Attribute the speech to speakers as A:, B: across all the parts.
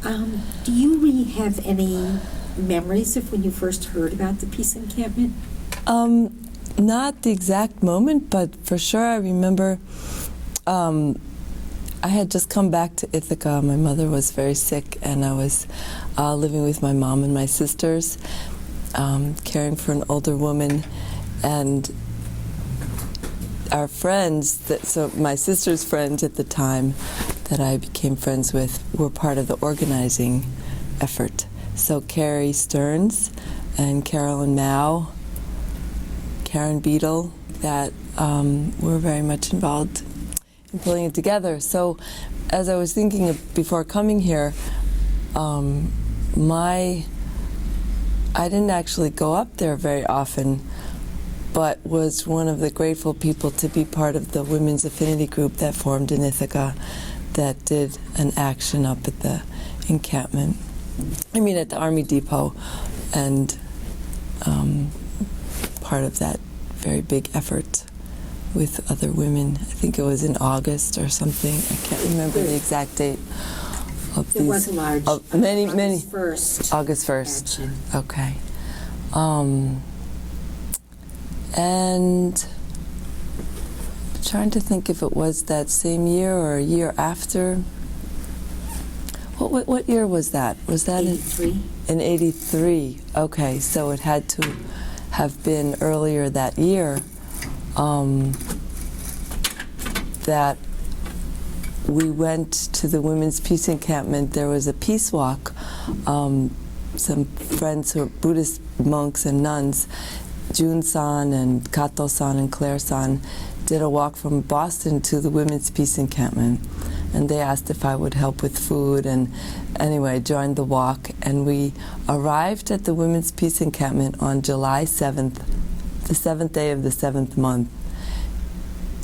A: Do you have any memories of when you first heard about the peace encampment?
B: Not the exact moment, but for sure I remember I had just come back to Ithaca. My mother was very sick, and I was living with my mom and my sisters, caring for an older woman. And our friends, so my sister's friends at the time that I became friends with, were part of the organizing effort. So Carrie Stearns and Carolyn Mao, Karen Beadle, that were very much involved in pulling it together. So as I was thinking before coming here, I didn't actually go up there very often, but was one of the grateful people to be part of the women's affinity group that formed in Ithaca that did an action up at the encampment. I mean at the Army Depot, and part of that very big effort with other women. I think it was in August or something. I can't remember the exact date of
A: It was a large,
B: many.
A: August 1st.
B: August 1st.
A: Action.
B: Okay. And I'm trying to think if it was that same year or a year after. What year was that? Was that
A: 83.
B: in 83? Okay, so it had to have been earlier that year that we went to the Women's Peace Encampment. There was a peace walk. Some friends who are Buddhist monks and nuns, Jun-san and Kato-san and Clare-san, did a walk from Boston to the Women's Peace Encampment. And they asked if I would help with food, and anyway, I joined the walk, and we arrived at the Women's Peace Encampment on July 7th, the 7th day of the 7th month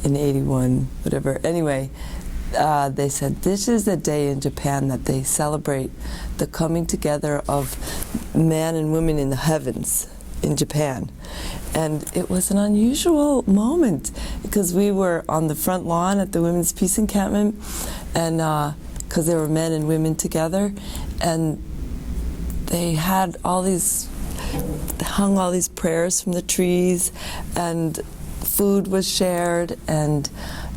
B: in 81, whatever. Anyway, they said this is a day in Japan that they celebrate the coming together of men and women in the heavens in Japan. And it was an unusual moment because we were on the front lawn at the Women's Peace Encampment, and because there were men and women together, and they had hung all these prayers from the trees, and food was shared, and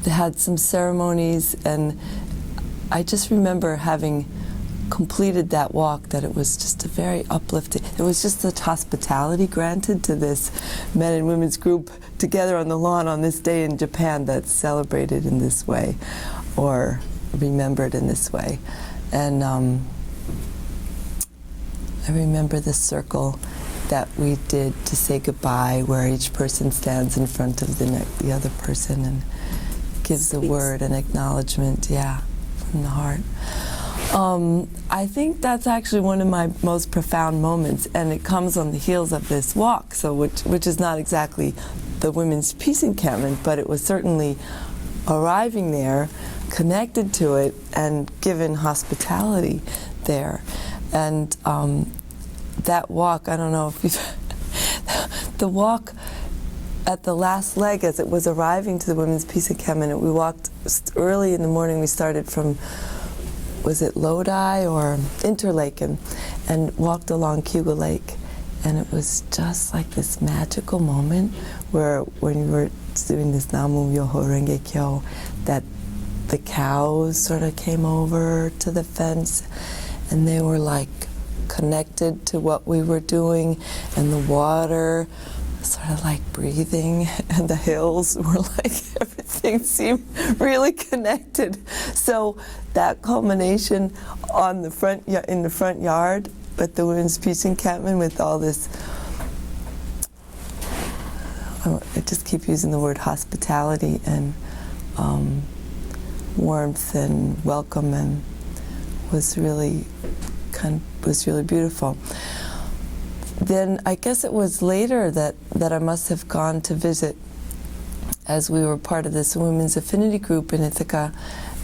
B: they had some ceremonies, and I just remember having completed that walk, that it was just a very uplifting, it was just such hospitality granted to this men and women's group together on the lawn on this day in Japan that's celebrated in this way or remembered in this way. And I remember the circle that we did to say goodbye, where each person stands in front of the other person and gives a word, an acknowledgement, from the heart. I think that's actually one of my most profound moments, and it comes on the heels of this walk, so which is not exactly the Women's Peace Encampment, but it was certainly arriving there, connected to it, and given hospitality there. And that walk, I don't know if you've the walk at the last leg as it was arriving to the Women's Peace Encampment, we walked early in the morning. We started from, was it Lodi or Interlaken, and walked along Cuba Lake. And it was just like this magical moment where when we were doing this Namu Myoho Renge Kyo, that the cows sort of came over to the fence, and they were like connected to what we were doing, and the water sort of like breathing, and the hills were like, everything seemed really connected. So that culmination on the front, in the front yard at the Women's Peace Encampment with all this, I just keep using the word hospitality and warmth and welcome, and was really beautiful. Then I guess it was later that I must have gone to visit, as we were part of this women's affinity group in Ithaca,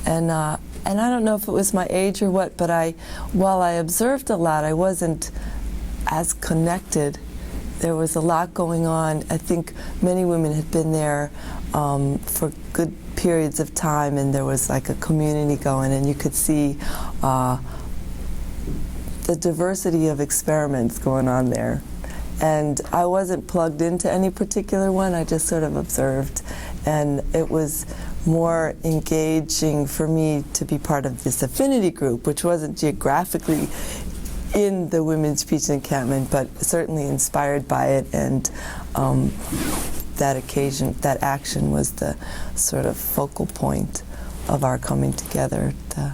B: and I don't know if it was my age or what, but while I observed a lot, I wasn't as connected. There was a lot going on. I think many women had been there for good periods of time, and there was like a community going, and you could see the diversity of experiments going on there. And I wasn't plugged into any particular one, I just sort of observed. And it was more engaging for me to be part of this affinity group, which wasn't geographically in the Women's Peace Encampment, but certainly inspired by it. And that action was the sort of focal point of our coming together, the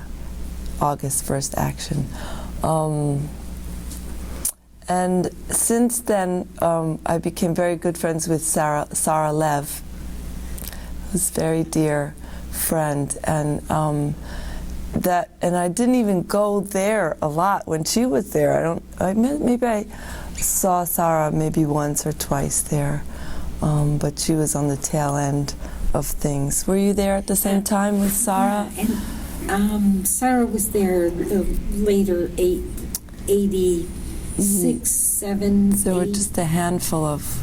B: August 1st action. And since then, I became very good friends with Sarah Lev, who's a very dear friend, and I didn't even go there a lot when she was there. Maybe I saw Sarah maybe once or twice there, but she was on the tail end of things. Were you there at the same time with Sarah?
A: Yeah, and Sarah was there later, 86, 7,
B: There were
A: 8.
B: just a handful of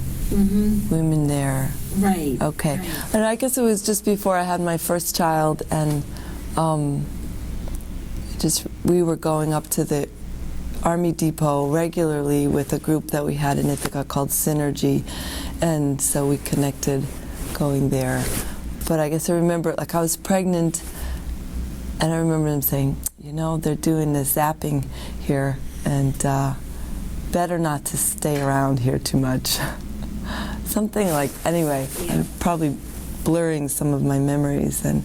B: women there.
A: Right.
B: Okay.
A: Right.
B: And I guess it was just before I had my first child, and we were going up to the Army Depot regularly with a group that we had in Ithaca called Synergy, and so we connected going there. But I guess I remember, like, I was pregnant, and I remember them saying, you know, they're doing this zapping here, and better not to stay around here too much. Something like, anyway,
A: Yeah.
B: I'm probably blurring some of my memories and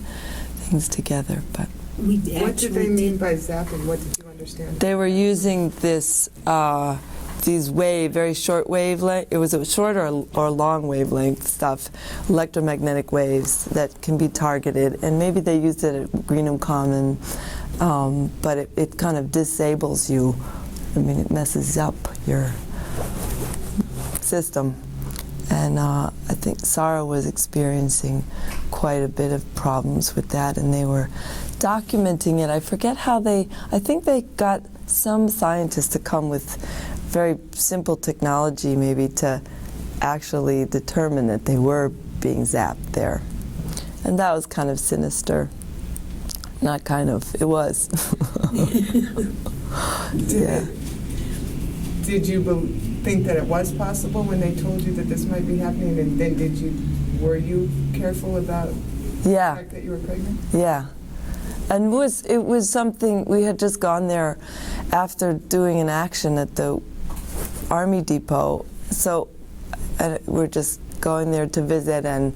B: things together, but
C: What did they mean by zapping? What did you understand?
B: they were using this, these very short wavelength, it was a short or long wavelength stuff, electromagnetic waves that can be targeted, and maybe they used it at Greenham Common, but it kind of disables you. I mean, it messes up your system. And I think Sarah was experiencing quite a bit of problems with that, and they were documenting it. I forget how I think they got some scientists to come with very simple technology maybe to actually determine that they were being zapped there. And that was kind of sinister. Not kind of, it was. Yeah.
C: Did you think that it was possible when they told you that this might be happening? And then were you careful about the fact that you were pregnant?
B: Yeah. And it was something, we had just gone there after doing an action at the Army Depot. So we're just going there to visit and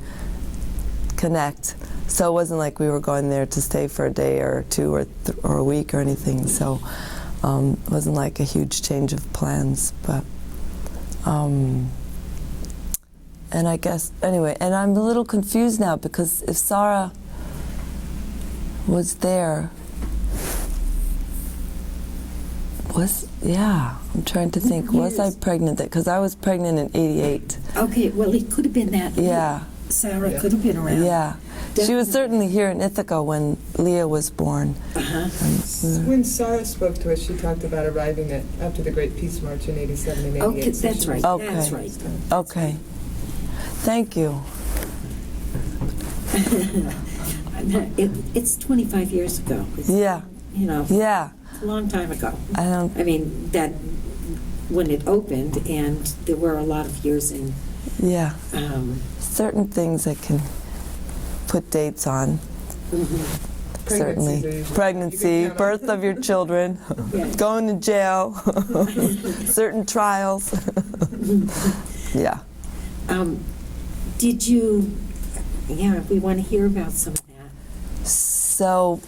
B: connect. So it wasn't like we were going there to stay for a day or two or a week or anything. So it wasn't like a huge change of plans. But and I guess, anyway, and I'm a little confused now because if Sarah was there, I'm trying to think, was I pregnant? Because I was pregnant in '88.
A: Okay, well, it could have been that.
B: Yeah.
A: Sarah could have been around.
B: Yeah. She was certainly here in Ithaca when Leah was born.
C: When Sarah spoke to us, she talked about arriving after the Great Peace March in '87 and '88.
A: Okay, that's right.
B: Okay.
A: That's right.
B: Okay. Thank you.
A: It's 25 years ago.
B: Yeah.
A: You know.
B: Yeah.
A: It's a long time ago.
B: I
A: mean, that when it opened, and there were a lot of years in.
B: Yeah. Certain things I can put dates on. Certainly. Pregnancy, birth of your children, going to jail, certain trials. Yeah.
A: Did you, we want to hear about some of that.
B: So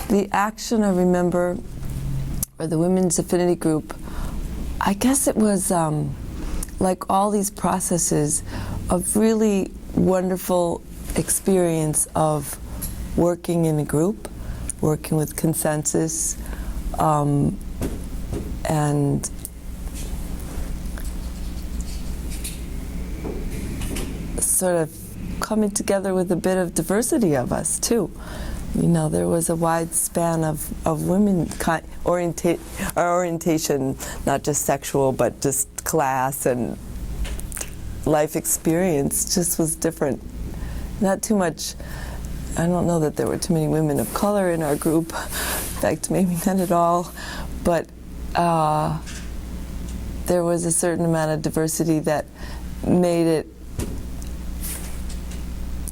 B: the action I remember, or the Women's Affinity Group, I guess it was like all these processes of really wonderful experience of working in a group, working with consensus, and sort of coming together with a bit of diversity of us too. You know, there was a wide span of women orientation, not just sexual, but just class and life experience just was different. Not too much, I don't know that there were too many women of color in our group. In fact, maybe not at all. but there was a certain amount of diversity that made it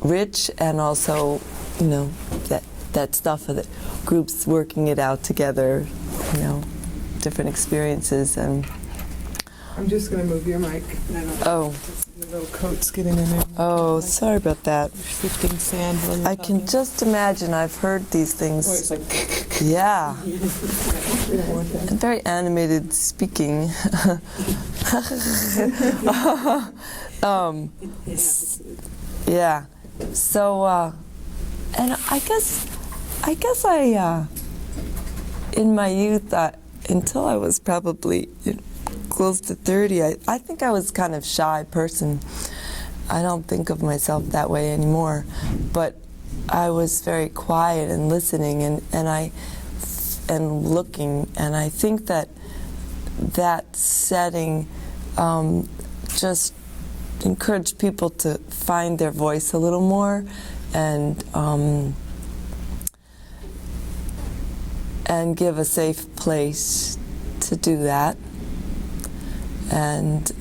B: rich, and also, you know, that stuff of the groups working it out together, you know, different experiences. And
C: I'm just going to move your mic.
B: oh,
C: The little coat's getting in there.
B: oh, sorry about that.
C: Shifting sand while you're
B: I can
C: talking.
B: just imagine. I've heard these things.
C: Oh, it's like,
B: Yeah,
C: we don't want that.
B: and very animated speaking. Yeah. So, and I guess I, in my youth, until I was probably close to 30, I think I was kind of shy person. I don't think of myself that way anymore, but I was very quiet and listening and looking, and I think that setting just encouraged people to find their voice a little more, and give a safe place to do that. And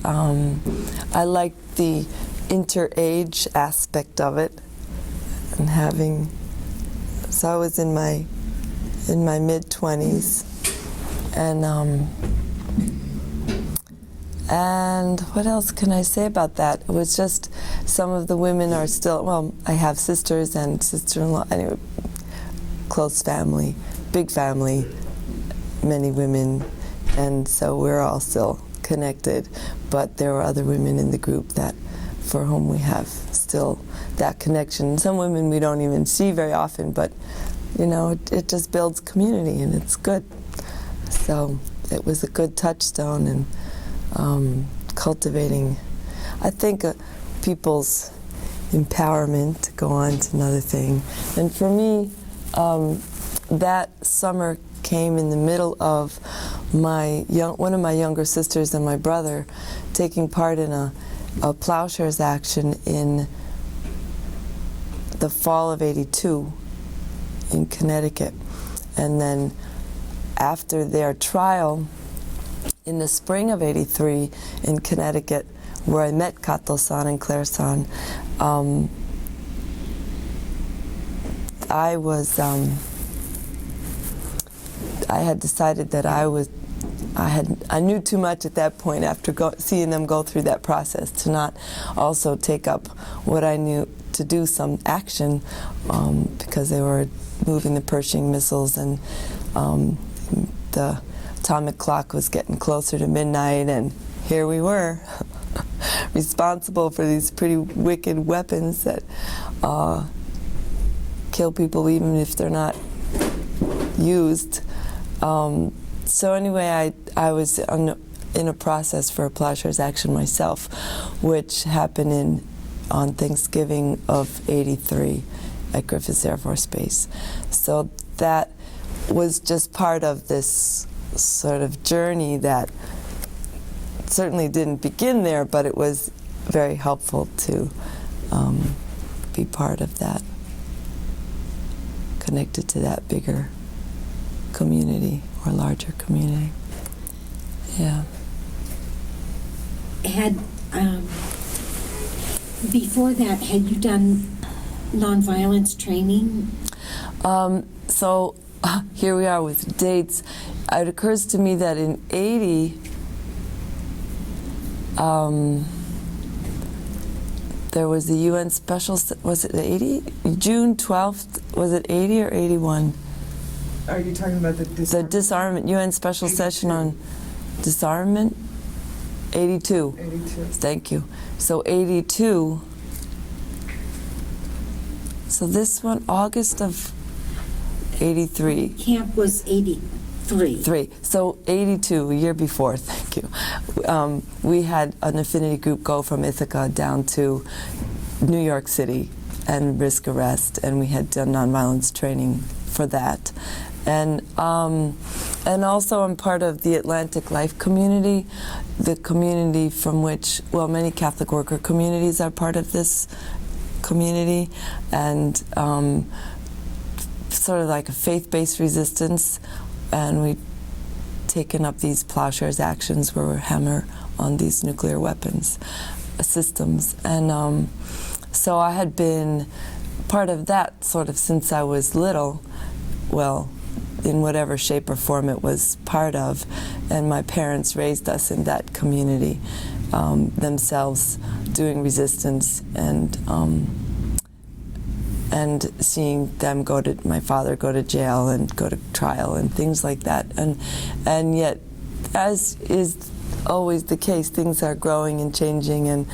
B: I liked the inter-age aspect of it, and having. So I was in my mid-20s, and what else can I say about that? It was just some of the women are still, well, I have sisters and sister-in-law, anyway, close family, big family, many women, and so we're all still connected. But there were other women in the group that, for whom we have still that connection. Some women we don't even see very often, but you know, it just builds community, and it's good. So it was a good touchstone, and cultivating, I think, people's empowerment, to go on to another thing. And for me, that summer came in the middle of one of my younger sisters and my brother taking part in a plowshares action in the fall of '82 in Connecticut. And then after their trial in the spring of '83 in Connecticut, where I met Kato-san and Clare-san, I had decided that I knew too much at that point after seeing them go through that process to not also take up what I knew to do some action, because they were moving the Pershing missiles, and the atomic clock was getting closer to midnight, and here we were responsible for these pretty wicked weapons that kill people even if they're not used. So anyway, I was in a process for a plowshares action myself, which happened on Thanksgiving of '83 at Griffiths Air Force Base. So that was just part of this sort of journey that certainly didn't begin there, but it was very helpful to be part of that, connected to that bigger community or larger community. Yeah.
A: Before that, had you done nonviolence training?
B: So here we are with dates. It occurs to me that in '80, there was the UN special, was it 80? June 12th, was it 80 or 81?
C: Are you talking about the disarmament?
B: The disarmament, UN special
C: 82.
B: session on disarmament? 82.
C: 82.
B: Thank you. So 82. So this one, August of '83.
A: Camp was 83.
B: So 82, a year before, thank you. We had an affinity group go from Ithaca down to New York City and risk arrest, and we had done nonviolence training for that. And also I'm part of the Atlantic Life community, the community from which, well, many Catholic worker communities are part of this community, and sort of like a faith-based resistance, and we taken up these plowshares actions where we hammer on these nuclear weapons systems. And so I had been part of that sort of since I was little, well, in whatever shape or form it was part of. And my parents raised us in that community, themselves doing resistance, and seeing them my father go to jail and go to trial and things like that. And yet, as is always the case, things are growing and changing, and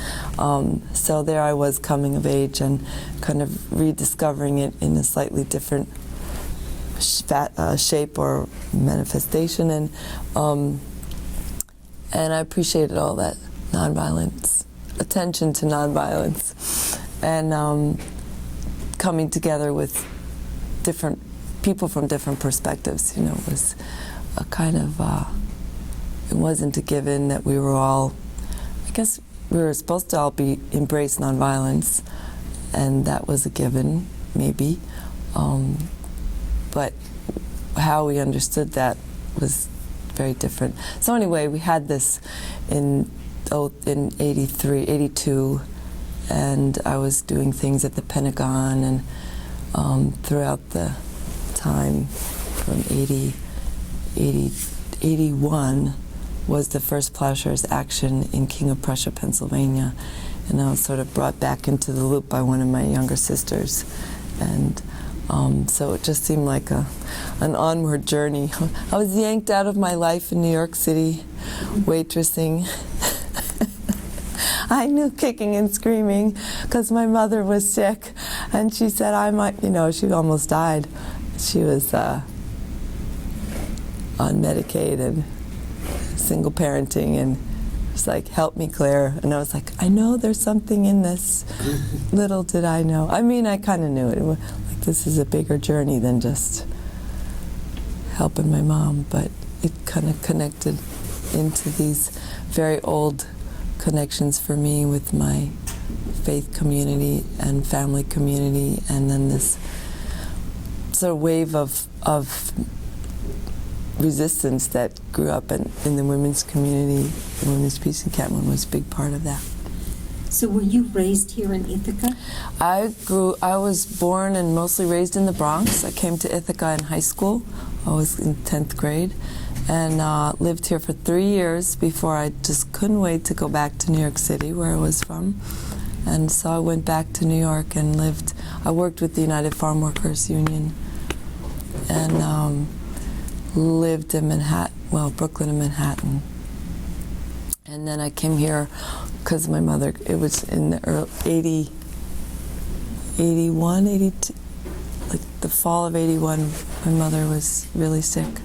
B: so there I was coming of age and kind of rediscovering it in a slightly different shape or manifestation, and I appreciated all that nonviolence, attention to nonviolence, and coming together with different people from different perspectives. You know, it was a kind of it wasn't a given that we were all, I guess we were supposed to all embrace nonviolence, and that was a given, maybe. But how we understood that was very different. So anyway, we had this in 82, and I was doing things at the Pentagon, and throughout the time from 81 was the first plowshares action in King of Prussia, Pennsylvania. And I was sort of brought back into the loop by one of my younger sisters. And so it just seemed like an onward journey. I was yanked out of my life in New York City, waitressing. I knew kicking and screaming because my mother was sick, and she said I might, she almost died. She was on Medicaid and single parenting, and it's like, help me, Claire. And I was like, I know there's something in this. Little did I know. I mean, I kind of knew it. Like, this is a bigger journey than just helping my mom, but it kind of connected into these very old connections for me with my faith community and family community, and then this sort of wave of resistance that grew up in the women's community. The Women's Peace Encampment was a big part of that.
A: So were you raised here in Ithaca?
B: I was born and mostly raised in the Bronx. I came to Ithaca in high school. I was in 10th grade, and lived here for 3 years before I just couldn't wait to go back to New York City, where I was from. And so I went back to New York and I worked with the United Farm Workers Union, and lived in Brooklyn and Manhattan. And then I came here because my mother, it was in the early 81, 82, like the fall of 81, my mother was really sick.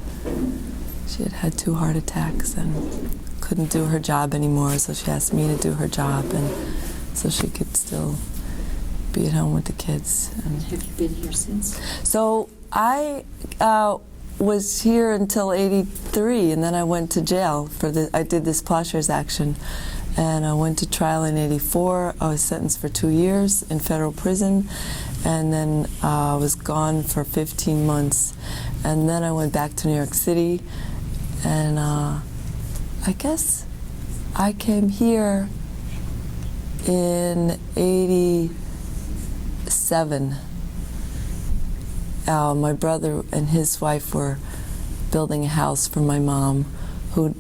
B: She had had 2 heart attacks and couldn't do her job anymore, so she asked me to do her job, and so she could still be at home with the kids. And
A: have you been here since?
B: So I was here until 83, and then I went to jail I did this plowshares action, and I went to trial in 84. I was sentenced for 2 years in federal prison, and then I was gone for 15 months, and then I went back to New York City, and I guess I came here in 87. My brother and his wife were building a house for my mom, who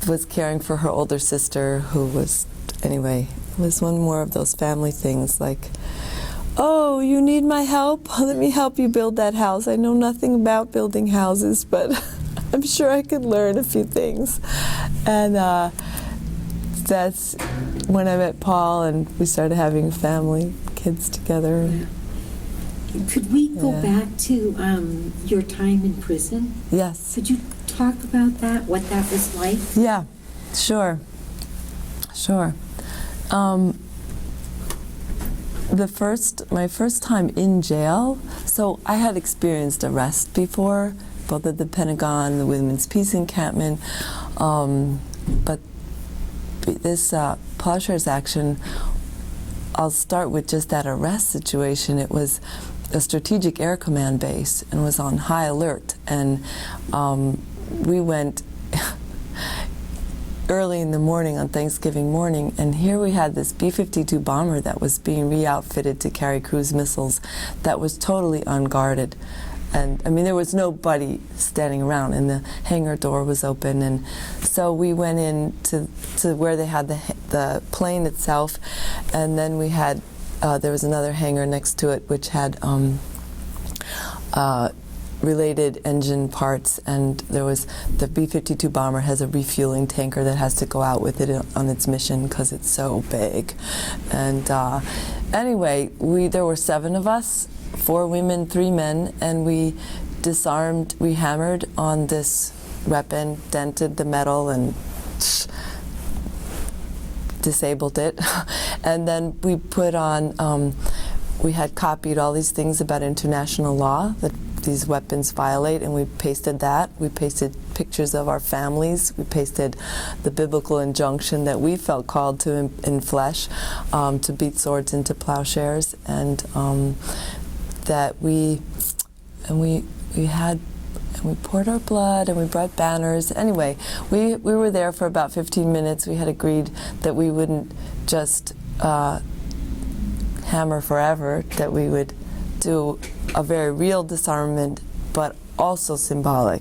B: was caring for her older sister, who was, anyway, it was one more of those family things like, oh, you need my help? Let me help you build that house. I know nothing about building houses, but I'm sure I could learn a few things. And that's when I met Paul, and we started having family, kids together.
A: Yeah. Could we go back to your time in prison?
B: Yes.
A: Could you talk about that, what that was like?
B: Yeah, sure. My first time in jail, so I had experienced arrest before, both at the Pentagon, the Women's Peace Encampment, but this plowshares action, I'll start with just that arrest situation. It was a strategic air command base and was on high alert, and we went early in the morning on Thanksgiving morning, and here we had this B-52 bomber that was being re-outfitted to carry cruise missiles that was totally unguarded. And I mean, there was nobody standing around, and the hangar door was open, and so we went in to where they had the plane itself, and then we had there was another hangar next to it which had related engine parts, and there was the B-52 bomber has a refueling tanker that has to go out with it on its mission because it's so big. And anyway, there were 7 of us, 4 women, 3 men, and we hammered on this weapon, dented the metal, and disabled it. And then we put on, we had copied all these things about international law that these weapons violate, and we pasted that. We pasted pictures of our families. We pasted the biblical injunction that we felt called to in flesh, to beat swords into plowshares, and that we poured our blood, and we brought banners. Anyway, we were there for about 15 minutes. We had agreed that we wouldn't just hammer forever, that we would do a very real disarmament, but also symbolic.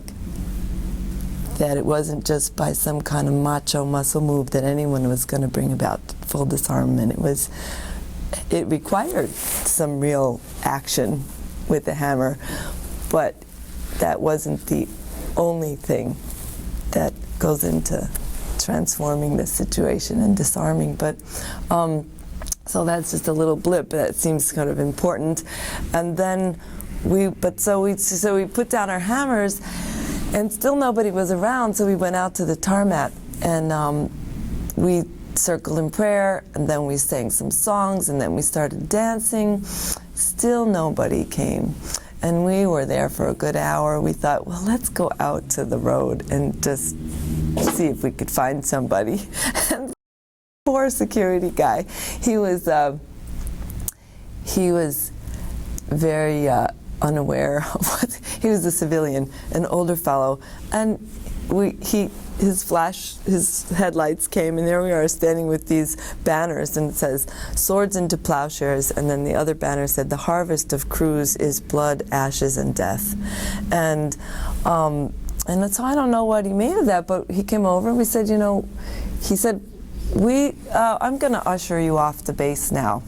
B: That it wasn't just by some kind of macho muscle move that anyone was going to bring about full disarmament. It required some real action with the hammer, but that wasn't the only thing that goes into transforming the situation and disarming. But so that's just a little blip that seems kind of important. And then we put down our hammers, and still nobody was around. So we went out to the tarmac, and we circled in prayer, and then we sang some songs, and then we started dancing. Still nobody came. And we were there for a good hour. We thought, well, let's go out to the road and just see if we could find somebody. And poor security guy, he was very unaware of what he was. A civilian, an older fellow, and his headlights came, and there we are standing with these banners, and it says "Swords into plowshares," and then the other banner said, "The harvest of crews is blood, ashes, and death." And so I don't know what he made of that, but he came over and we said, he said, I'm going to usher you off the base now.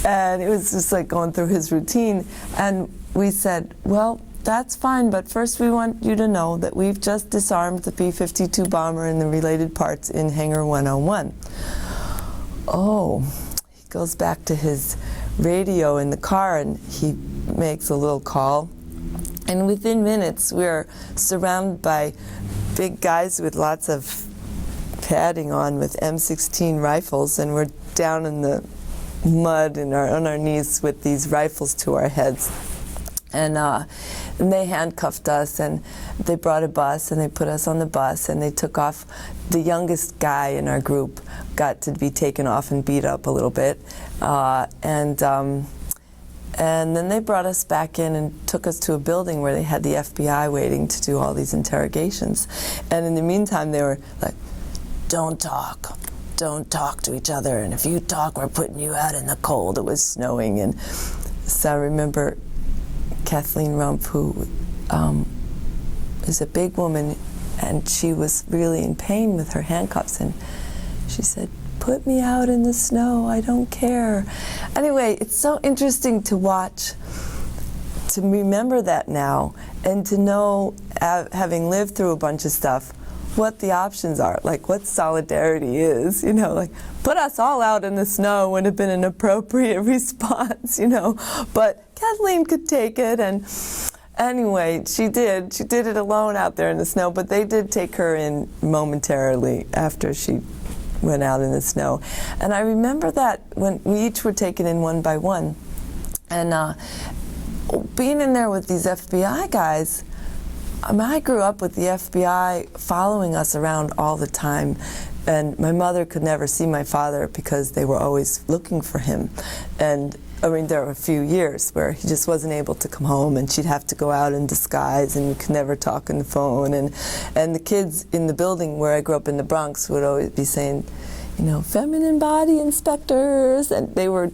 B: And it was just like going through his routine, and we said, well, that's fine, but first we want you to know that we've just disarmed the B-52 bomber and the related parts in Hangar 101. Oh, he goes back to his radio in the car, and he makes a little call. And within minutes, we're surrounded by big guys with lots of padding on with M16 rifles, and we're down in the mud and on our knees with these rifles to our heads. And they handcuffed us, and they brought a bus, and they put us on the bus, and they took off. The youngest guy in our group got to be taken off and beat up a little bit, and then they brought us back in and took us to a building where they had the FBI waiting to do all these interrogations. And in the meantime, they were like, don't talk to each other, and if you talk, we're putting you out in the cold. It was snowing, and so I remember Kathleen Rump, who is a big woman, and she was really in pain with her handcuffs, and she said, put me out in the snow, I don't care. Anyway, it's so interesting to watch, to remember that now, and to know, having lived through a bunch of stuff, what the options are, like what solidarity is, like put us all out in the snow would have been an appropriate response, but Kathleen could take it, and anyway, she did it alone out there in the snow, but they did take her in momentarily after she went out in the snow. And I remember that when we each were taken in one by one, and being in there with these FBI guys, I grew up with the FBI following us around all the time, and my mother could never see my father because they were always looking for him. And I mean, there were a few years where he just wasn't able to come home, and she'd have to go out in disguise, and you could never talk on the phone. And the kids in the building where I grew up in the Bronx would always be saying, you know, feminine body inspectors, and they were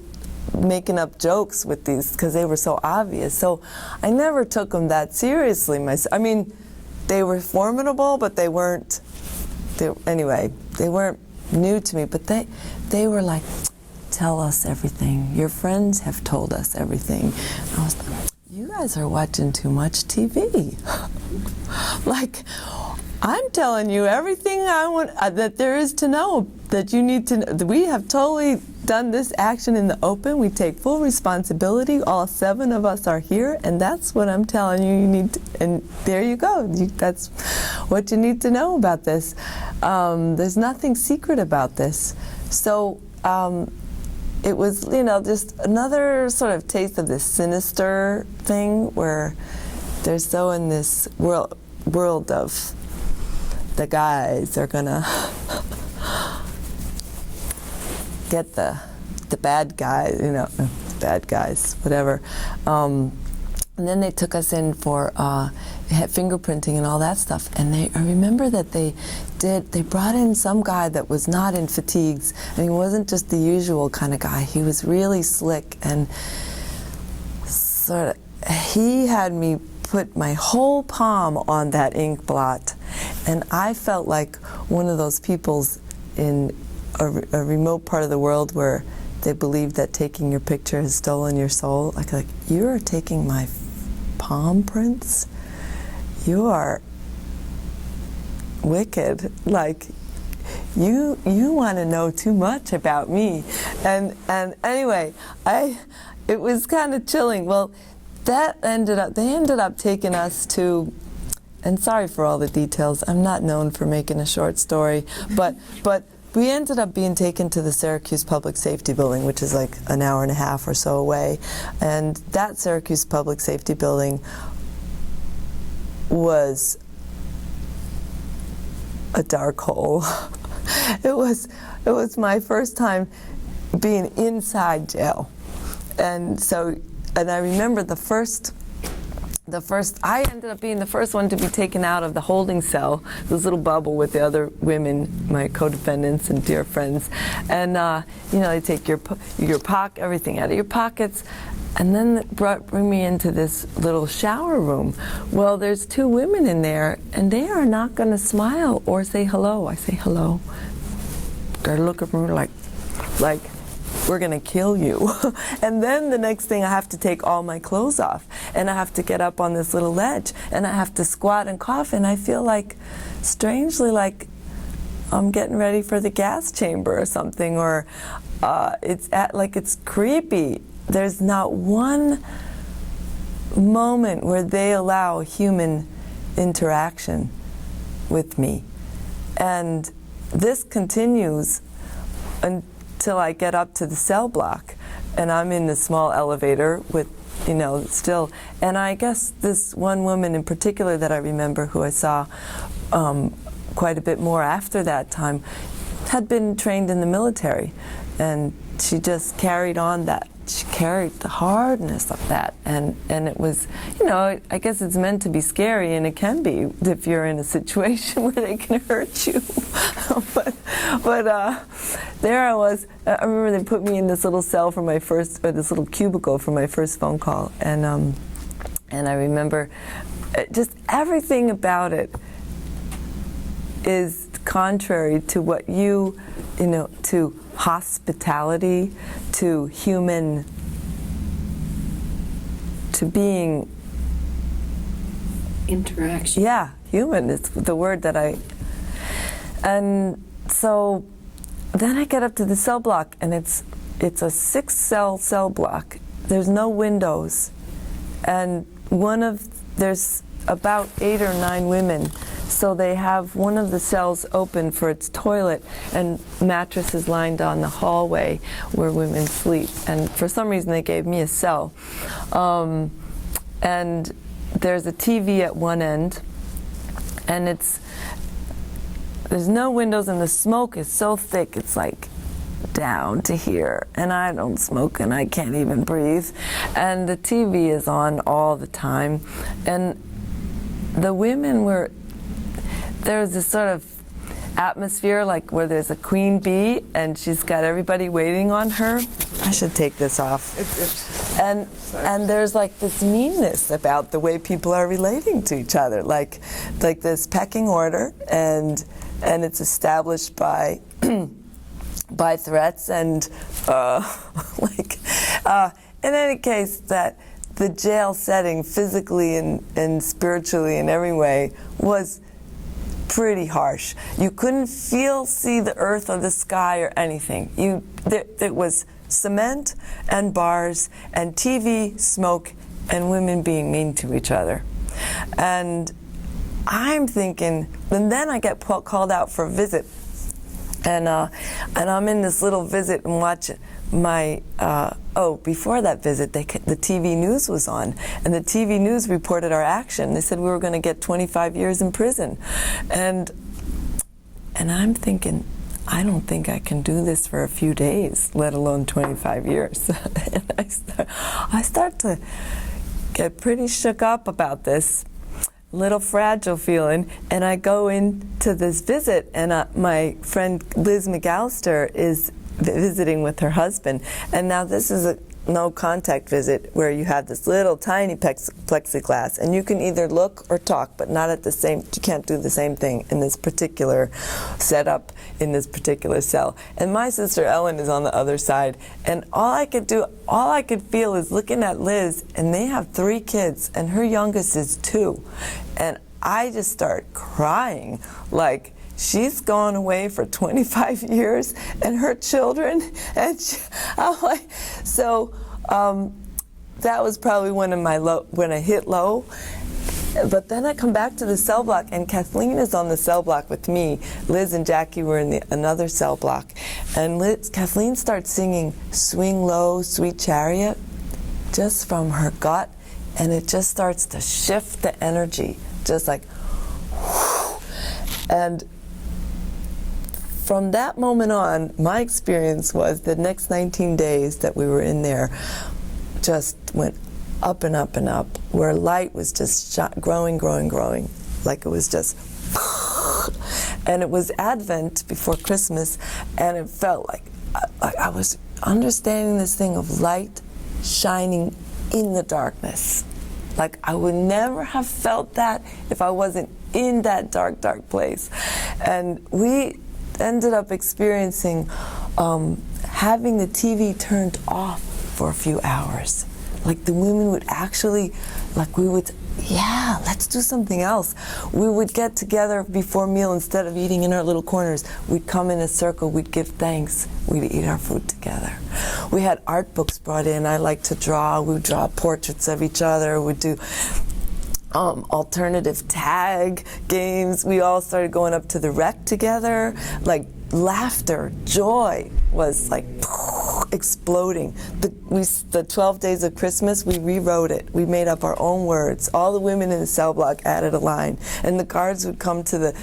B: making up jokes with these because they were so obvious. So I never took them that seriously myself. I mean, they were formidable, but they weren't. Anyway, they weren't new to me. But they were like, tell us everything. Your friends have told us everything. And I was like, you guys are watching too much TV. Like, I'm telling you everything I want that there is to know, that you need to know. We have totally done this action in the open. We take full responsibility. All 7 of us are here, and that's what I'm telling you. You need to, and there you go. That's what you need to know about this. There's nothing secret about this. So it was, you know, just another sort of taste of this sinister thing where they're so in this world of the guys are gonna get the bad guys, you know, bad guys, whatever. And then they took us in for fingerprinting and all that stuff. And I remember that they brought in some guy that was not in fatigues, and he wasn't just the usual kind of guy. He was really slick, and sort of, he had me put my whole palm on that ink blot, and I felt like one of those peoples in a remote part of the world where they believe that taking your picture has stolen your soul. Like you are taking my palm prints? You are wicked. Like, you want to know too much about me. And anyway, it was kind of chilling. Well, they ended up taking us to, and sorry for all the details, I'm not known for making a short story, but we ended up being taken to the Syracuse Public Safety Building, which is like an hour and a half or so away. And that Syracuse Public Safety Building was a dark hole. It was my first time being inside jail. And I remember the first, I ended up being the first one to be taken out of the holding cell, this little bubble with the other women, my co-defendants and dear friends. And, you know, they take your everything out of your pockets, and then bring me into this little shower room. Well, there's 2 women in there, and they are not going to smile or say hello. I say hello. They look at me like, we're going to kill you. And then the next thing, I have to take all my clothes off, and I have to get up on this little ledge, and I have to squat and cough, and I feel like, strangely, like I'm getting ready for the gas chamber or something, or it's creepy. There's not one moment where they allow human interaction with me. And this continues until I get up to the cell block, and I'm in the small elevator with, you know, still. And I guess this one woman in particular that I remember, who I saw quite a bit more after that time, had been trained in the military, and she just carried on that. She carried the hardness of that, and it was, you know, I guess it's meant to be scary, and it can be if you're in a situation where they can hurt you. but there I was. I remember they put me in this little cell for my first, or this little cubicle for my first phone call, and I remember just everything about it is contrary to what you know, to hospitality, to human, to being
A: interaction.
B: Yeah, human is the word that and so then I get up to the cell block, and it's a 6-cell block. There's no windows, and there's about 8 or 9 women. So they have one of the cells open for its toilet, and mattresses lined on the hallway where women sleep. And for some reason they gave me a cell. And there's a TV at one end, and there's no windows, and the smoke is so thick, it's like down to here, and I don't smoke, and I can't even breathe, and the TV is on all the time, and the women were, there's this sort of atmosphere like where there's a queen bee and she's got everybody waiting on her. I should take this off. And there's like this meanness about the way people are relating to each other, like this pecking order, and it's established by by threats and in any case, that the jail setting physically and spiritually in every way was pretty harsh. You couldn't see the earth or the sky or anything. It was cement and bars and TV, smoke, and women being mean to each other. And I'm thinking, and then I get called out for a visit, and I'm in this little visit and watch my. Before that visit, the TV news was on, and the TV news reported our action. They said we were going to get 25 years in prison, and I'm thinking, I don't think I can do this for a few days, let alone 25 years. And I start to get pretty shook up about this, little fragile feeling, and I go into this visit, and my friend Liz McAllister is visiting with her husband, and now this is a no contact visit where you have this little tiny plexiglass, and you can either look or talk, but not at the same. You can't do the same thing in this particular setup in this particular cell. And my sister Ellen is on the other side, and all I could feel is looking at Liz, and they have 3 kids, and her youngest is 2, and I just start crying like. She's gone away for 25 years, and her children, and that was probably one of my when I hit low. But then I come back to the cell block, and Kathleen is on the cell block with me. Liz and Jackie were in another cell block, and Kathleen starts singing "Swing Low, Sweet Chariot," just from her gut, and it just starts to shift the energy, just like, whew. And from that moment on, my experience was the next 19 days that we were in there just went up and up and up, where light was just growing, like it was just, and it was Advent before Christmas, and it felt like I was understanding this thing of light shining in the darkness. Like I would never have felt that if I wasn't in that dark, dark place. And we ended up experiencing having the TV turned off for a few hours. Like the women would actually, like we would, let's do something else. We would get together before meal instead of eating in our little corners. We'd come in a circle, we'd give thanks, we'd eat our food together. We had art books brought in. I like to draw. We'd draw portraits of each other. We'd do alternative tag games. We all started going up to the rec together. Like laughter, joy was like exploding. The 12 Days of Christmas, we rewrote it. We made up our own words. All the women in the cell block added a line, and the guards would come to the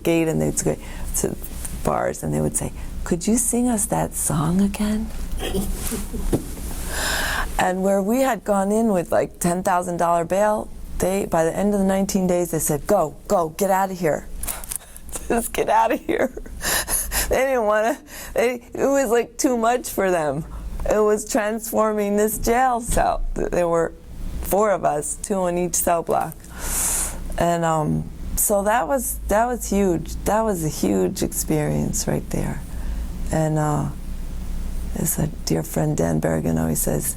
B: gate, and they'd go to the bars, and they would say, "Could you sing us that song again?" And where we had gone in with like $10,000 bail, by the end of the 19 days, they said, go, get out of here. Just get out of here. They didn't want to, it was like too much for them. It was transforming this jail cell. There were 4 of us, 2 on each cell block. And so that was huge. That was a huge experience right there. And as a dear friend Dan Berrigan always says,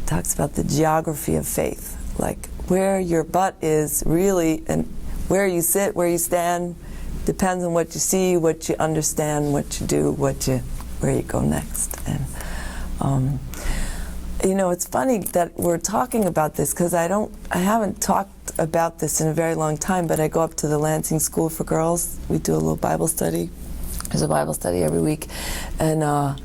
B: talks about the geography of faith, like where your butt is really, and where you sit, where you stand, depends on what you see, what you understand, what you do, where you go next. And it's funny that we're talking about this, because I haven't talked about this in a very long time, but I go up to the Lansing School for Girls. We do a little Bible study. There's a Bible study every week, and on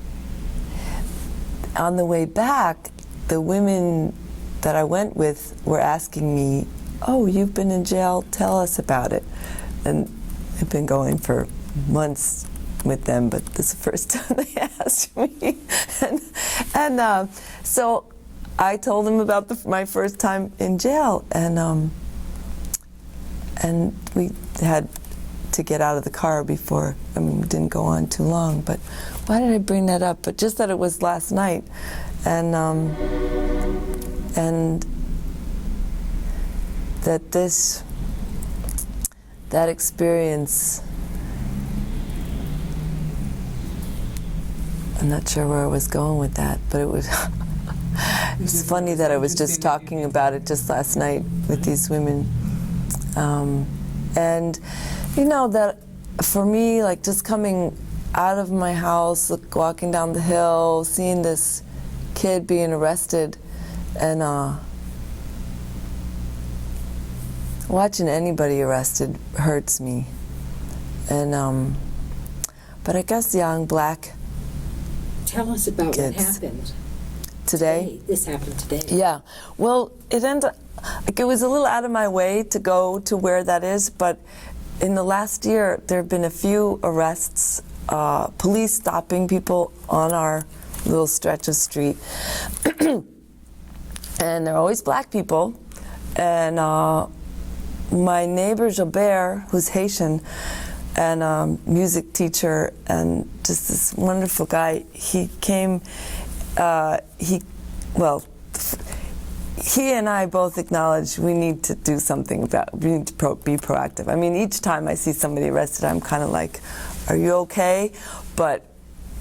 B: the way back, the women that I went with were asking me, "Oh, you've been in jail, tell us about it." And I've been going for months with them, but this is the first time they asked me. and so I told them about my first time in jail, and we had to get out of the car before, we didn't go on too long, but why did I bring that up? But just that it was last night, and that experience, I'm not sure where I was going with that, but it was it's funny that I was just talking about it just last night with these women. And that for me, like just coming out of my house, walking down the hill, seeing this kid being arrested, and watching anybody arrested hurts me. And but I guess young black
A: Tell us about
B: kids.
A: what happened
B: Today?
A: This happened today.
B: Yeah. Well, it ended. It was a little out of my way to go to where that is, but in the last year, there have been a few arrests, police stopping people on our little stretch of street, and they're always black people. And my neighbor Gilbert, who's Haitian, and a music teacher, and just this wonderful guy, he came. He and I both acknowledge we need to do something we need to be proactive. I mean, each time I see somebody arrested, I'm kind of like, are you okay? But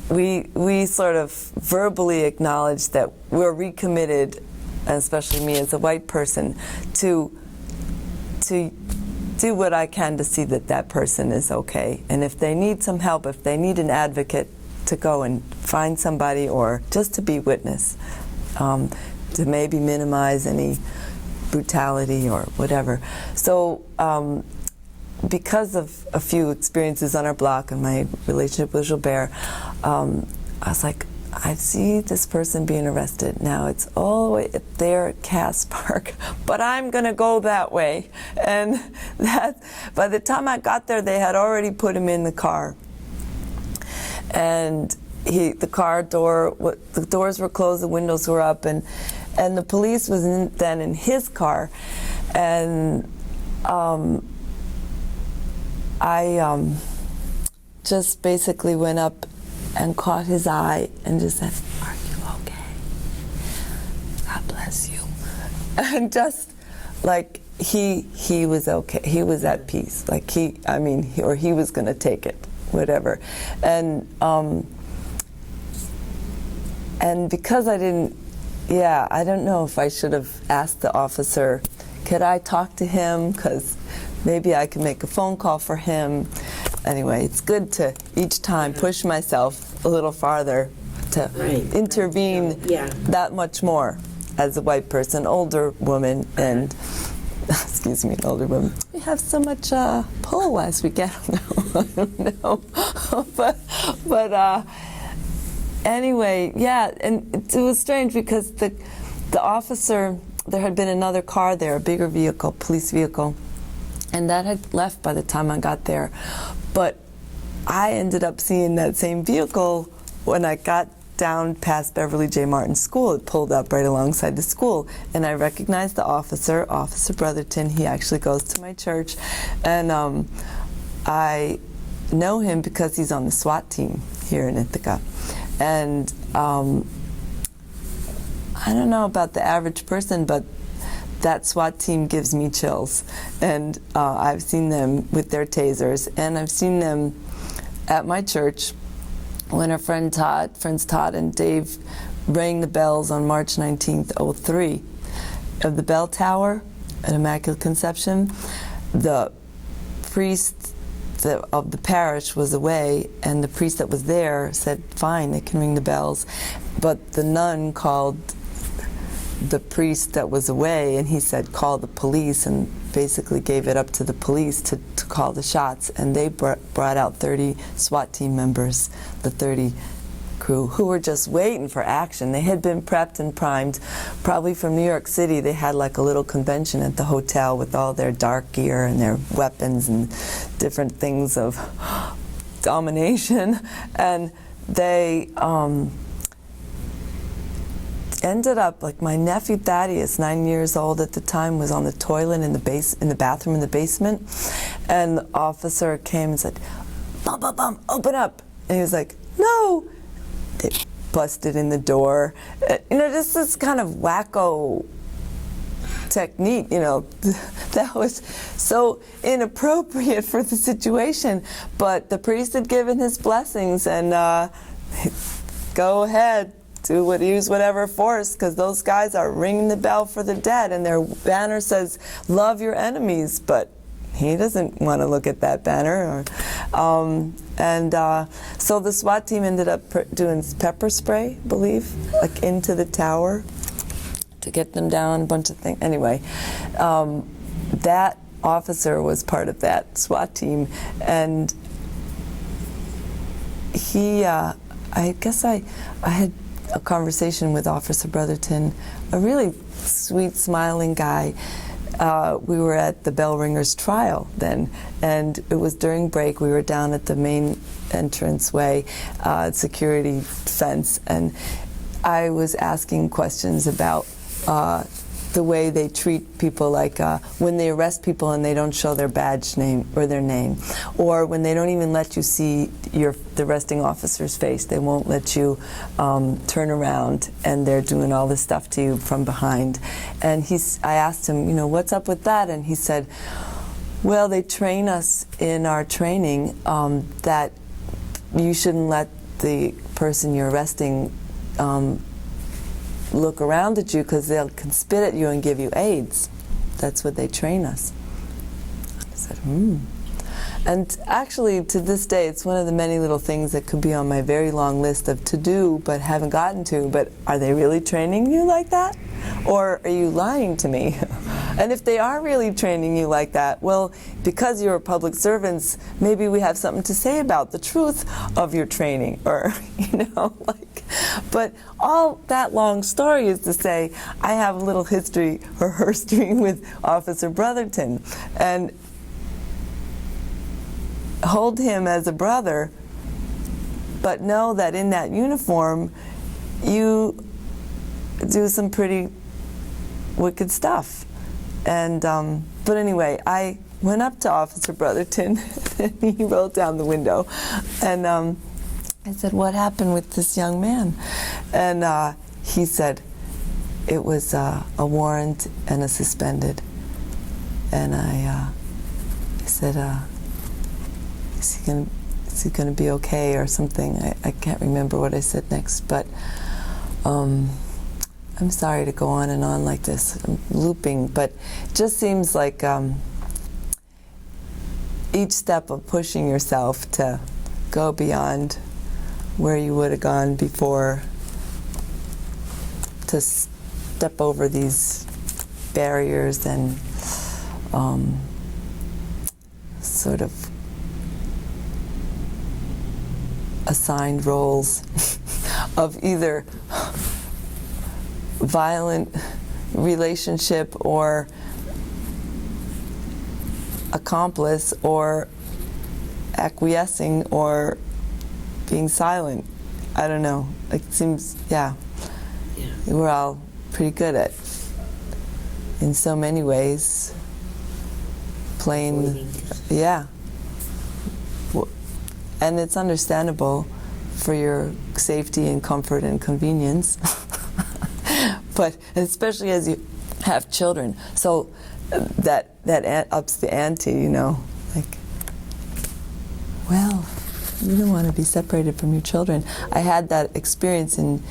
B: we sort of verbally acknowledge that we're recommitted, and especially me as a white person, to do what I can to see that that person is okay. And if they need some help, if they need an advocate, to go and find somebody, or just to be witness, to maybe minimize any brutality or whatever. So because of a few experiences on our block and my relationship with Gilbert, I was like, I see this person being arrested. Now it's all the way there at Cass Park, but I'm going to go that way. And that, by the time I got there, they had already put him in the car. And the doors were closed, the windows were up, and the police was then in his car, and I just basically went up and caught his eye and just said, "Are you okay? God bless you." And just like he was okay, he was at peace. Like he was going to take it. Whatever, and because I don't know if I should have asked the officer, could I talk to him, because maybe I can make a phone call for him. Anyway, it's good to each time push myself a little farther to intervene that much more as a white person, older woman, and excuse me, older woman. We have so much pull as we get on. I don't know. but anyway, yeah, and it was strange because the officer, there had been another car there, a bigger vehicle, police vehicle, and that had left by the time I got there. But I ended up seeing that same vehicle when I got down past Beverly J. Martin School. It pulled up right alongside the school, and I recognized the officer, Officer Brotherton. He actually goes to my church, and I know him because he's on the SWAT team here in Ithaca. And I don't know about the average person, but that SWAT team gives me chills. And I've seen them with their tasers, and I've seen them at my church when our friends Todd and Dave rang the bells on March 19th, 2003, of the bell tower at Immaculate Conception. The priest of the parish was away, and the priest that was there said, fine, they can ring the bells. But the nun called the priest that was away, and he said, call the police, and basically gave it up to the police to call the shots. And they brought out 30 SWAT team members, the 30 crew, who were just waiting for action. They had been prepped and primed, probably from New York City. They had like a little convention at the hotel with all their dark gear and their weapons and different things domination, and they ended up, like, my nephew Thaddeus, 9 years old at the time, was on the toilet in the bathroom in the basement, and the officer came and said, "Bum, bum, bum, open up," and he was like, "No." They busted in the door. Just this kind of wacko technique, that was so inappropriate for the situation, but the priest had given his blessings, and go ahead, use whatever force, because those guys are ringing the bell for the dead, and their banner says, "Love your enemies," but he doesn't want to look at that banner. So the SWAT team ended up doing pepper spray, I believe, like into the tower to get them down, a bunch of things. Anyway, that officer was part of that SWAT team, and he, I guess I had a conversation with Officer Brotherton, a really sweet, smiling guy. We were at the bell ringer's trial then, and it was during break. We were down at the main entranceway, security fence, and I was asking questions about the way they treat people, like when they arrest people and they don't show their badge name or their name, or when they don't even let you see the arresting officer's face. They won't let you turn around, and they're doing all this stuff to you from behind. And I asked him, what's up with that? And he said, well, they train us in our training that you shouldn't let the person you're arresting look around at you, because they'll can spit at you and give you AIDS. That's what they train us. I said, And actually, to this day, it's one of the many little things that could be on my very long list of to do but haven't gotten to. But are they really training you like that? Or are you lying to me? And if they are really training you like that, well, because you're public servants, maybe we have something to say about the truth of your training, or, but all that long story is to say, I have a little history or herstory with Officer Brotherton, and hold him as a brother, but know that in that uniform, you do some pretty wicked stuff. And but anyway, I went up to Officer Brotherton, and he rolled down the window, and I said, "What happened with this young man?" And he said, "It was a warrant and a suspended." And I said, "Is he gonna be okay?" or something. I can't remember what I said next, but I'm sorry to go on and on like this. I'm looping, but it just seems like each step of pushing yourself to go beyond where you would have gone before, to step over these barriers and sort of assigned roles of either violent relationship or accomplice, or acquiescing, or being silent. I don't know. It seems, we're all pretty good at, in so many ways, playing, and it's understandable for your safety and comfort and convenience. But especially as you have children, so that ups the ante, like, well, you don't want to be separated from your children. I had that experience in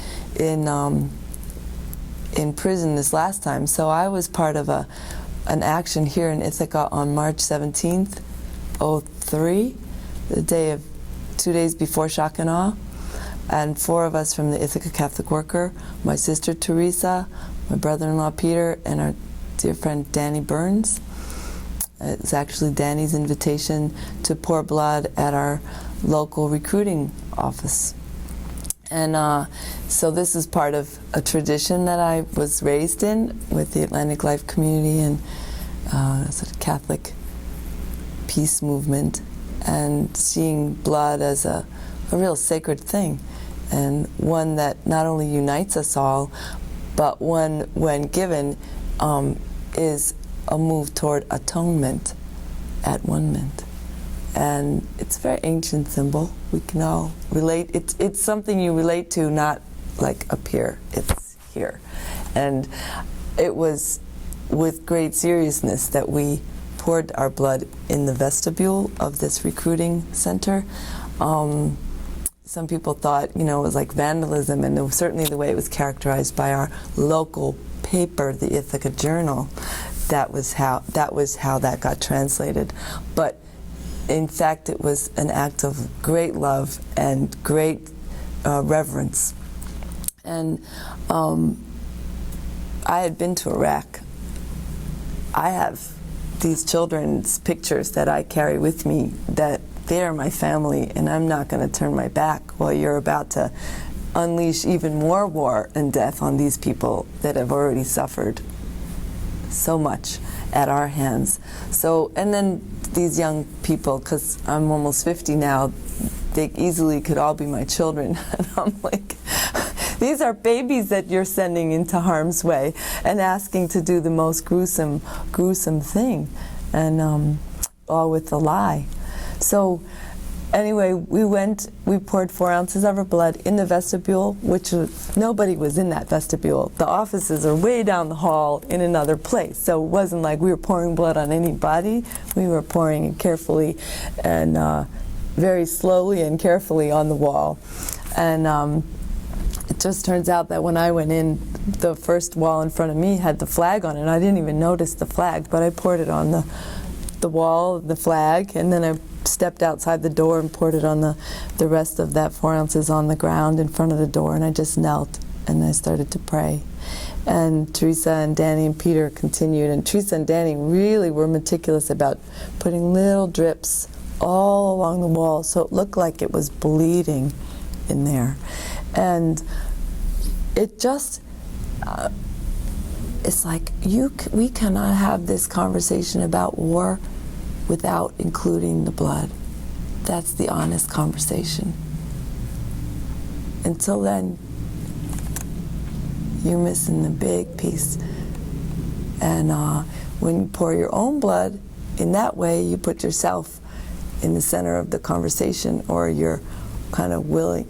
B: prison this last time. So I was part of an action here in Ithaca on March 17th, 2003, the day of 2 days before Shock and Awe. And 4 of us from the Ithaca Catholic Worker, my sister Teresa, my brother-in-law Peter, and our dear friend Danny Burns. It's actually Danny's invitation to pour blood at our local recruiting office. And so this is part of a tradition that I was raised in with the Atlantic Life community and sort of Catholic peace movement. and seeing blood as a real sacred thing, and one that not only unites us all, but one, when given, is a move toward atonement, at one-ment. And it's a very ancient symbol. We can all relate. It's something you relate to, not like up here. It's here. And it was with great seriousness that we poured our blood in the vestibule of this recruiting center. Some people thought, it was like vandalism, and it was certainly the way it was characterized by our local paper, the Ithaca Journal. That was how that got translated. But in fact, it was an act of great love and great reverence. And I had been to Iraq. I have these children's pictures that I carry with me, that they're my family, and I'm not going to turn my back while you're about to unleash even more war and death on these people that have already suffered so much at our hands. So, and then these young people, because I'm almost 50 now, they easily could all be my children. And I'm like, these are babies that you're sending into harm's way and asking to do the most gruesome thing, and all with a lie. So anyway, we poured 4 ounces of our blood in the vestibule, which nobody was in that vestibule. The offices are way down the hall in another place. So it wasn't like we were pouring blood on anybody. We were pouring it carefully and very slowly and carefully on the wall. And it just turns out that when I went in, the first wall in front of me had the flag on it. I didn't even notice the flag, but I poured it on the wall, the flag, and then I stepped outside the door and poured it on the rest of that 4 ounces on the ground in front of the door, and I just knelt and I started to pray. And Teresa and Danny and Peter continued, and Teresa and Danny really were meticulous about putting little drips all along the wall so it looked like it was bleeding in there. And it just, it's like we cannot have this conversation about war without including the blood. That's the honest conversation. Until then, you're missing the big piece. And when you pour your own blood in that way, you put yourself in the center of the conversation, or you're kind of willing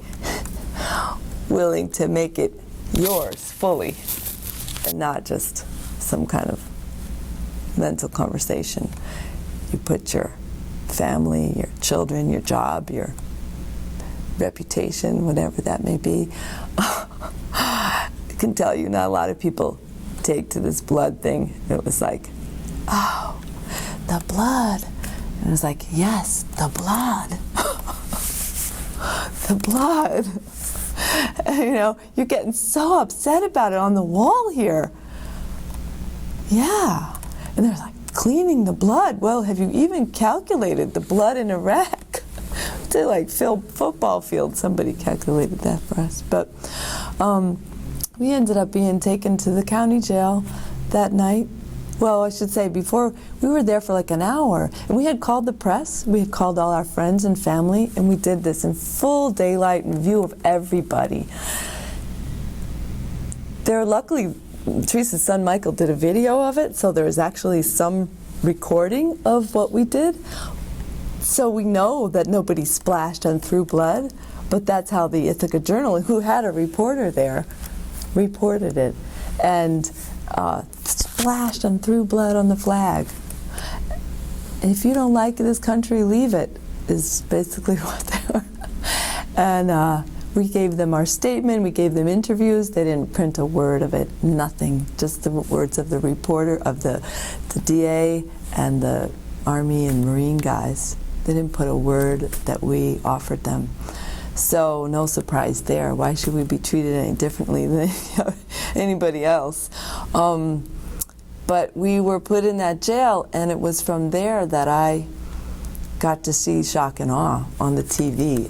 B: to make it yours fully, and not just some kind of mental conversation. You put your family, your children, your job, your reputation, whatever that may be. I can tell you, not a lot of people take to this blood thing. It was like, oh, the blood. And it was like, yes, the blood. The blood. And, you're getting so upset about it on the wall here. Yeah. And they're like, cleaning the blood. Well, have you even calculated the blood in Iraq? To like fill football field. Somebody calculated that for us. But we ended up being taken to the county jail that night. Well, I should say, before, we were there for like an hour, and we had called the press. We had called all our friends and family, and we did this in full daylight in view of everybody. Luckily, Teresa's son Michael did a video of it, so there is actually some recording of what we did. So we know that nobody splashed and threw blood, but that's how the Ithaca Journal, who had a reporter there, reported it, and splashed and threw blood on the flag. If you don't like this country, leave it, is basically what they were. And we gave them our statement, we gave them interviews. They didn't print a word of it, nothing, just the words of the reporter, of the DA and the Army and Marine guys. They didn't put a word that we offered them. So no surprise there. Why should we be treated any differently than anybody else? But we were put in that jail, and it was from there that I got to see Shock and Awe on the TV.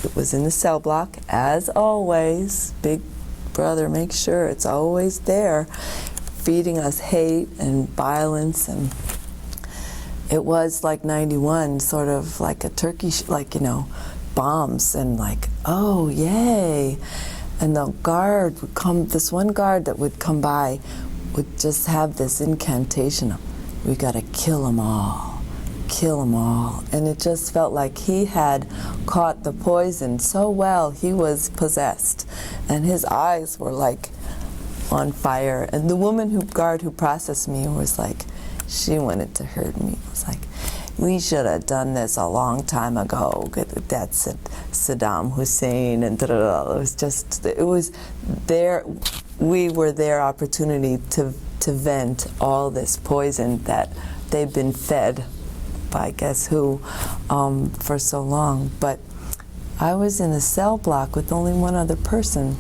B: It was in the cell block, as always. Big Brother makes sure it's always there, feeding us hate and violence. And it was like 91, sort of like a turkey, like, you know, bombs, and like, oh, yay. And the guard would come, this one guard that would come by would just have this incantation of, we gotta kill them all, kill them all. And it just felt like he had caught the poison so well, he was possessed. And his eyes were like on fire. And the guard who processed me was like, she wanted to hurt me. It was like, we should have done this a long time ago. That's Saddam Hussein and da-da-da. It was just, it was their, we were their opportunity to vent all this poison that they've been fed by guess who for so long. But I was in a cell block with only one other person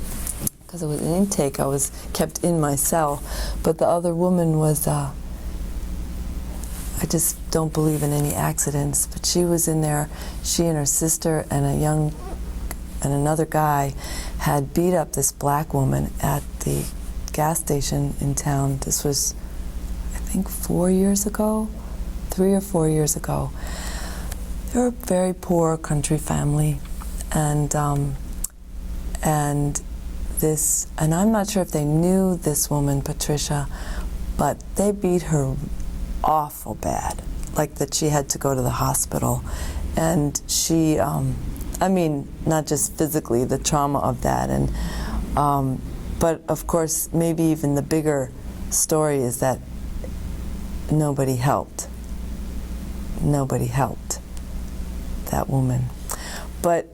B: because it was an intake. I was kept in my cell, but the other woman was, I just don't believe in any accidents, but she was in there. She and her sister and another guy had beat up this black woman at the gas station in town. This was, I think, 4 years ago, 3 or 4 years ago. They were a very poor country family, and I'm not sure if they knew this woman, Patricia, but they beat her awful bad, like that she had to go to the hospital. And she, I mean, not just physically, the trauma of that, and but of course, maybe even the bigger story is that nobody helped. Nobody helped that woman. But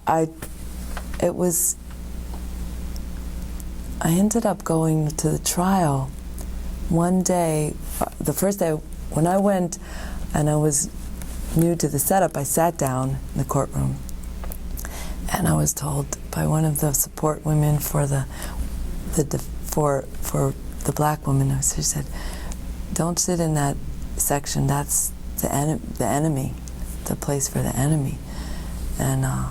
B: I ended up going to the trial one day. The first day when I went, and I was new to the setup, I sat down in the courtroom, and I was told by one of the support women for the black woman, she said, "Don't sit in that section. That's the enemy, the place for the enemy." And I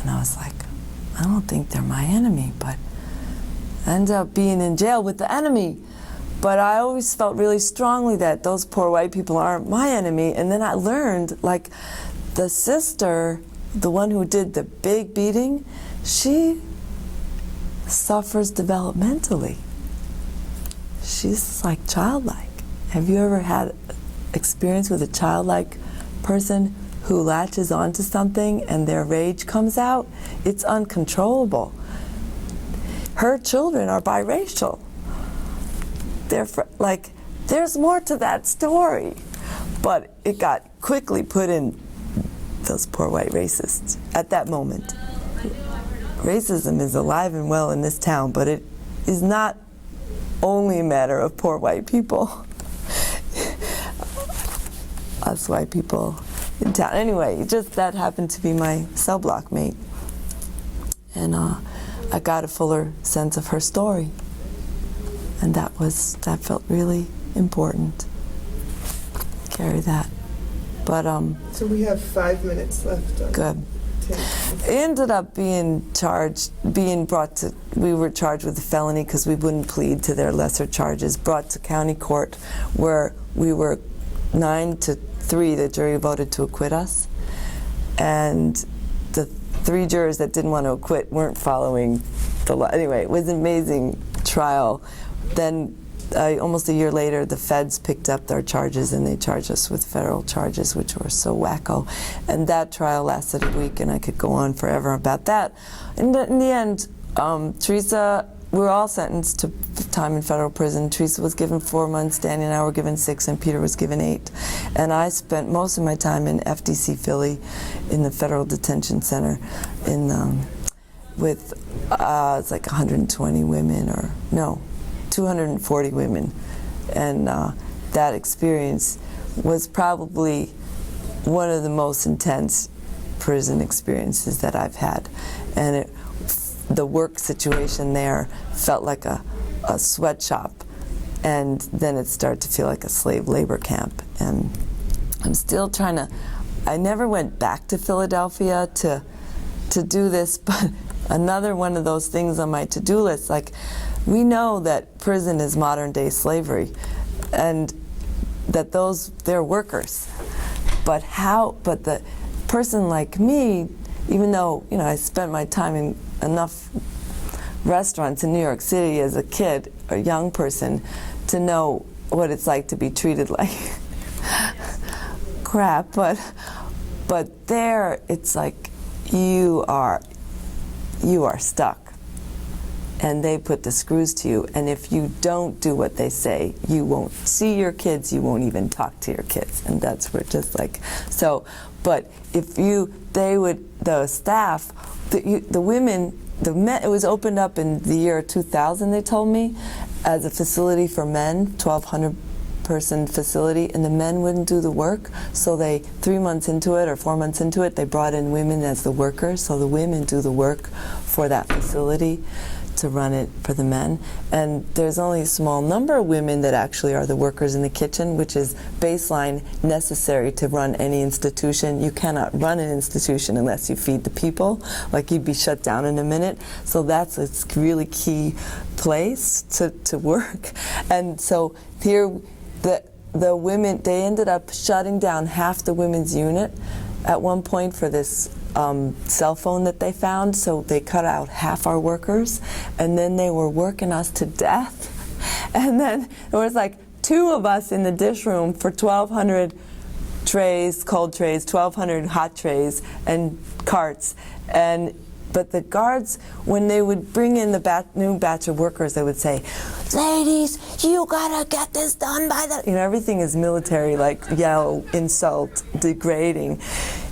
B: was like, I don't think they're my enemy, but I ended up being in jail with the enemy. But I always felt really strongly that those poor white people aren't my enemy. And then I learned, like, the sister, the one who did the big beating, she suffers developmentally. She's like childlike. Have you ever had experience with a childlike person who latches onto something and their rage comes out? It's uncontrollable. Her children are biracial. They're like, there's more to that story. But it got quickly put in those poor white racists at that moment. Racism is alive and well in this town, but it is not only a matter of poor white people. Us white people in town. Anyway, just that happened to be my cell block mate. And I got a fuller sense of her story. And that felt really important. Carry that. But
C: so we have 5 minutes left.
B: Good. Ended up being brought to, we were charged with a felony because we wouldn't plead to their lesser charges, brought to county court where we were 9-3, the jury voted to acquit us. And the 3 jurors that didn't want to acquit weren't following the law. Anyway, it was an amazing trial. Then almost a year later, the feds picked up their charges and they charged us with federal charges, which were so wacko. And that trial lasted a week, and I could go on forever about that. In the end, Teresa, we were all sentenced to time in federal prison. Teresa was given 4 months, Danny and I were given 6, and Peter was given 8. And I spent most of my time in FDC Philly, in the Federal Detention Center, with it's like 120 women, or no, 240 women. And that experience was probably one of the most intense prison experiences that I've had. And the work situation there felt like a sweatshop, and then it started to feel like a slave labor camp. And I'm still trying to, I never went back to Philadelphia to do this, but another one of those things on my to-do list, like, we know that prison is modern day slavery, and that they're workers. But the person like me, even though, I spent my time in enough restaurants in New York City as a kid, a young person, to know what it's like to be treated like crap, but there it's like you are stuck. And they put the screws to you, and if you don't do what they say, you won't see your kids, you won't even talk to your kids, and that's where just like, so, but if the staff, the women, the men, it was opened up in the year 2000, they told me, as a facility for men, 1,200 person facility, and the men wouldn't do the work, so 3 months into it or 4 months into it, they brought in women as the workers, so the women do the work for that facility to run it for the men. And there's only a small number of women that actually are the workers in the kitchen, which is baseline necessary to run any institution. You cannot run an institution unless you feed the people, like you'd be shut down in a minute. So that's a really key place to work. And so here the women, they ended up shutting down half the women's unit at one point for this cell phone that they found, so they cut out half our workers, and then they were working us to death. And then there was like 2 of us in the dish room for 1,200 trays, cold trays, 1,200 hot trays, and carts. But the guards, when they would bring in the new batch of workers, they would say, "Ladies, you gotta get this done by the..." Everything is military, like yell, insult, degrading.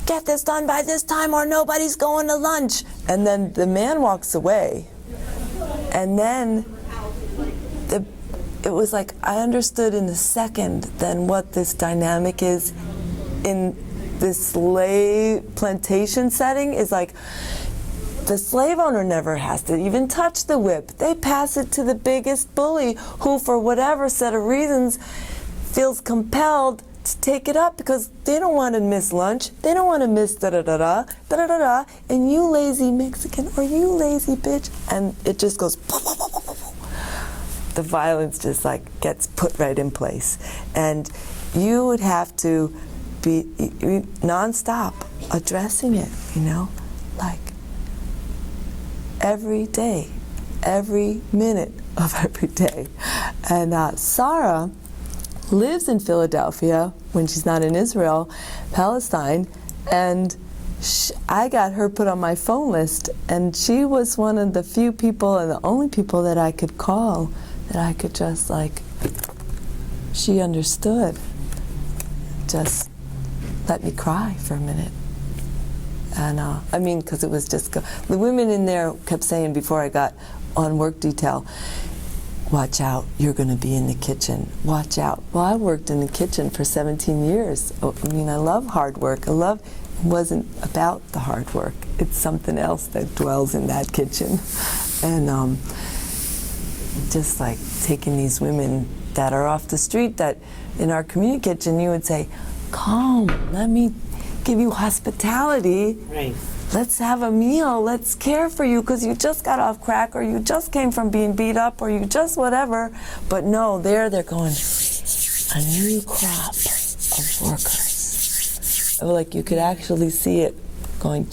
B: "Get this done by this time or nobody's going to lunch." And then the man walks away. And then it was like I understood in a second then what this dynamic is in this slave plantation setting is like, the slave owner never has to even touch the whip. They pass it to the biggest bully who, for whatever set of reasons, feels compelled to take it up because they don't want to miss lunch. They don't want to miss da-da-da-da, da-da-da-da, and you lazy Mexican or you lazy bitch. And it just goes, the violence just like gets put right in place. And you would have to be nonstop addressing it, like every day, every minute of every day. And Sarah lives in Philadelphia when she's not in Israel, Palestine, and I got her put on my phone list, and she was one of the few people and the only people that I could call that I could just like, she understood. Just let me cry for a minute. And because it was just, the women in there kept saying before I got on work detail, "Watch out, you're going to be in the kitchen. Watch out." Well, I worked in the kitchen for 17 years. I love hard work. It wasn't about the hard work. It's something else that dwells in that kitchen. And just like taking these women that are off the street, that in our community kitchen you would say, "Come, let me give you hospitality. Right. Let's have a meal. Let's care for you because you just got off crack or you just came from being beat up or you just whatever." But no, they're going, a new crop of workers. Like you could actually see it going